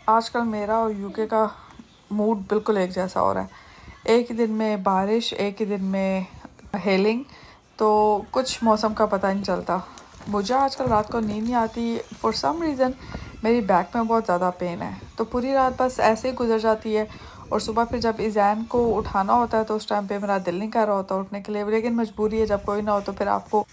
आजकल मेरा और यूके का मूड बिल्कुल एक जैसा हो रहा है। एक ही दिन में बारिश, एक ही दिन में हेलिंग, तो कुछ मौसम का पता नहीं चलता। मुझे आजकल रात को नींद नहीं आती फॉर सम रीज़न। मेरी बैक में बहुत ज़्यादा पेन है, तो पूरी रात बस ऐसे ही गुजर जाती है। और सुबह फिर जब इज़ैन को उठाना होता है तो उस टाइम पे मेरा दिल नहीं कर रहा होता उठने के लिए, लेकिन मजबूरी है, जब कोई ना हो तो फिर आपको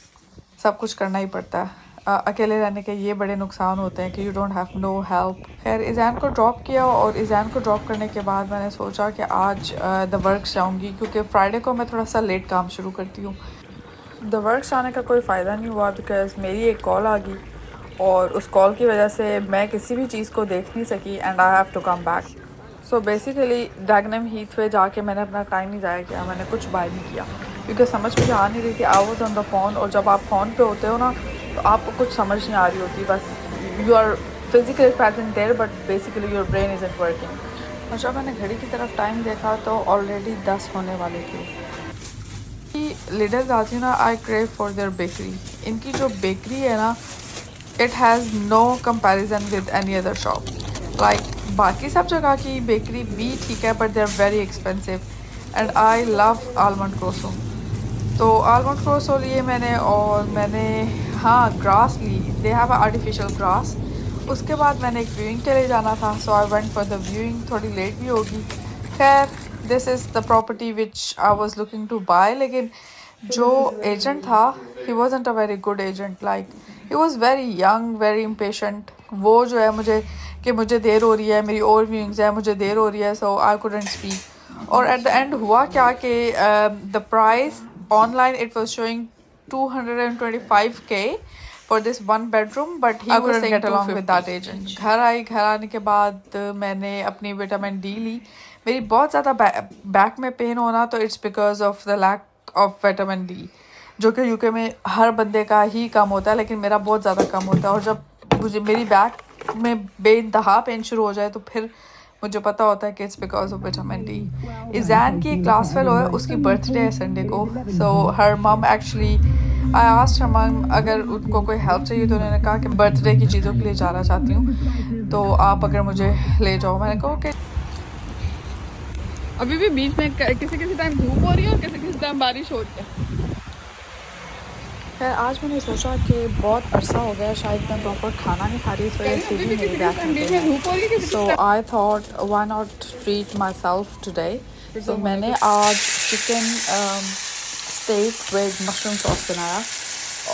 सब कुछ करना ही पड़ता है। अकेले रहने के ये बड़े नुकसान होते हैं कि you don't have no help. खैर इज़ैन को ड्रॉप किया, और इज़ैन को ड्रॉप करने के बाद मैंने सोचा कि आज द वर्क्स जाऊँगी, क्योंकि फ्राइडे को मैं थोड़ा सा लेट काम शुरू करती हूँ। द वर्क्स आने का कोई फ़ायदा नहीं हुआ बिकॉज़ मेरी एक कॉल आ गई, और उस कॉल की वजह से मैं किसी भी चीज़ को देख नहीं सकी and I have to come back. So basically Dagenham Heath पे जाके मैंने अपना टाइम नहीं ज़ाया किया, मैंने कुछ बाय नहीं किया क्योंकि समझ मुझे आ नहीं रही थी। I was on the phone, और जब आप फ़ोन पे होते हो ना तो आपको कुछ समझ नहीं आ रही होती, बस you are physically present there but basically your brain isn't working. और जब मैंने घड़ी की तरफ टाइम देखा तो ऑलरेडी 10 होने वाले थे। लिडल जाती ना, I crave for their bakery. इनकी जो बेकरी है ना, it has no comparison with any other shop. Like बाकी सब जगह की बेकरी भी ठीक है but they are very expensive, and I love almond croissant. तो आलमंड क्रोसो लिए मैंने, और मैंने हाँ ग्रास ली, दे हैव आर्टिफिशियल ग्रास। उसके बाद मैंने एक व्यूइंग के लिए जाना था, so I went for the viewing. थोड़ी लेट भी होगी। खैर this is the property which I was looking to buy, लेकिन जो एजेंट था he wasn't a very good agent. Like he was very young, very impatient. वो जो है मुझे कि मुझे देर हो रही है, मेरी और व्यूइंग्स है, मुझे देर हो रही है, सो आई कुडंट स्पीक। और एट द एंड हुआ क्या कि the price online it was showing 225K for this one bedroom, but he was saying get along with that agent. घर आई, घर आने के बाद मैंने अपनी विटामिन डी ली। मेरी बहुत ज़्यादा बैक में पेन होना, तो it's because of the lack of vitamin D, जो कि यूके में हर बंदे का ही कम होता है, लेकिन मेरा बहुत ज़्यादा कम होता है। और जब मुझे मेरी बैक में बेइंतहा पेन शुरू हो जाए तो फिर मुझे पता होता है कि it's because of vitamin D. Izaan की क्लास फेलो है, उसकी बर्थडे है संडे को, सो हर मम एक्चुअली आई आस्क्ड हर मम अगर उनको कोई हेल्प चाहिए, तो उन्होंने कहा कि बर्थडे की चीज़ों के लिए जाना चाहती हूँ, तो आप अगर मुझे ले जाओ। मैंने कहा कि अभी भी बीच में किसी किसी टाइम धूप हो रही है और किसी किसी टाइम बारिश हो रही है। खैर आज मैंने सोचा कि बहुत अरसा हो गया शायद मैं प्रॉपर खाना नहीं खा रही, इस वजह से भी मेरी बैक में है। So I thought why not treat myself today. तो मैंने आज chicken steak with mushroom sauce बनाया।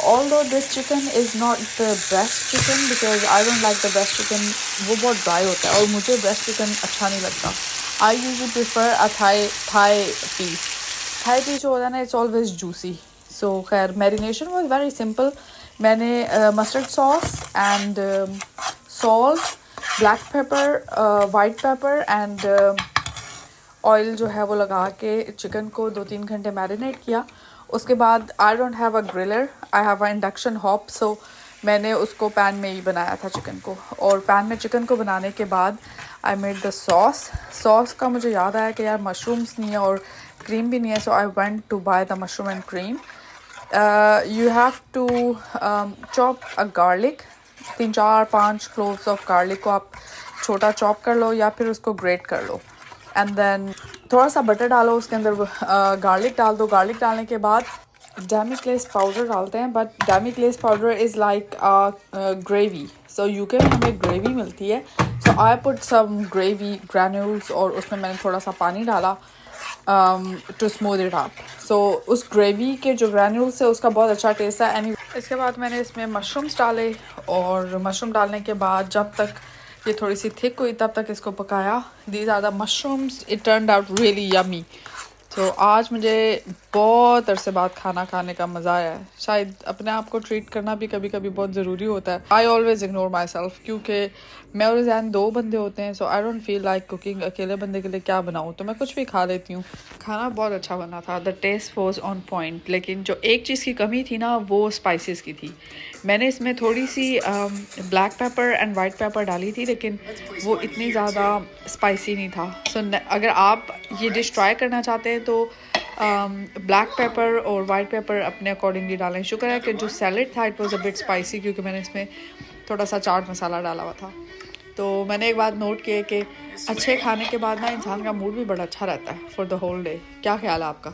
Although this chicken is not the breast chicken because I don't like the breast chicken, वो बहुत ड्राई होता है और मुझे breast chicken अच्छा नहीं लगता। I usually prefer a Thai piece. Thai piece जो होता है ना, it's always juicy. So खैर marination was very simple. मैंने mustard sauce and salt, black pepper, white pepper and oil जो है वो लगा के चिकन को 2-3 घंटे मैरिनेट किया। उसके बाद I don't have a griller, I have a induction hob, so मैंने उसको पैन में ही बनाया था चिकन को। और पैन में चिकन को बनाने के बाद आई मेड द सॉस का मुझे याद आया कि यार मशरूम्स नहीं है और क्रीम भी नहीं है, so I went to buy the mushroom and cream. You have to chop a garlic, 3-4-5 cloves of garlic को आप छोटा चॉप कर लो या फिर उसको ग्रेट कर लो। एंड देन थोड़ा सा बटर डालो, उसके अंदर गार्लिक डाल दो। गार्लिक डालने के बाद डेमी ग्लेस पाउडर डालते हैं, but demi glace powder is like gravy. So UK में हमें ग्रेवी मिलती है, so I put some gravy granules, और उसमें मैंने थोड़ा सा पानी डाला to smooth it up. So उस ग्रेवी के जो ग्रैन्यूल्स है उसका बहुत अच्छा टेस्ट है। एनी इसके बाद मैंने इसमें मशरूम्स डाले, और मशरूम डालने के बाद जब तक ये थोड़ी सी थिक हुई तब तक इसको पकाया। These are the mushrooms, it turned out really yummy. तो आज मुझे बहुत अरसे बाद खाना खाने का मज़ा आया है। शायद अपने आप को ट्रीट करना भी कभी कभी बहुत ज़रूरी होता है। I always ignore myself, क्योंकि मैं और जैन 2 बंदे होते हैं, so I don't feel like cooking. अकेले बंदे के लिए क्या बनाऊँ, तो मैं कुछ भी खा लेती हूँ। खाना बहुत अच्छा बना था, the taste was on point, लेकिन जो एक चीज़ की कमी थी ना वो स्पाइसेस की थी। मैंने इसमें थोड़ी सी black pepper and white pepper डाली थी, लेकिन वो इतनी ज़्यादा स्पाइसी नहीं था। सो अगर आप ये डिश ट्राई करना चाहते हैं तो ब्लैक पेपर और वाइट पेपर अपने अकॉर्डिंगली डालें। शुक्र है कि जो सैलेड था it was a bit spicy, क्योंकि मैंने इसमें थोड़ा सा चाट मसाला डाला हुआ था। तो मैंने एक बात नोट की है कि अच्छे खाने के बाद ना इंसान का मूड भी बड़ा अच्छा रहता है फॉर द होल डे। क्या ख्याल है आपका?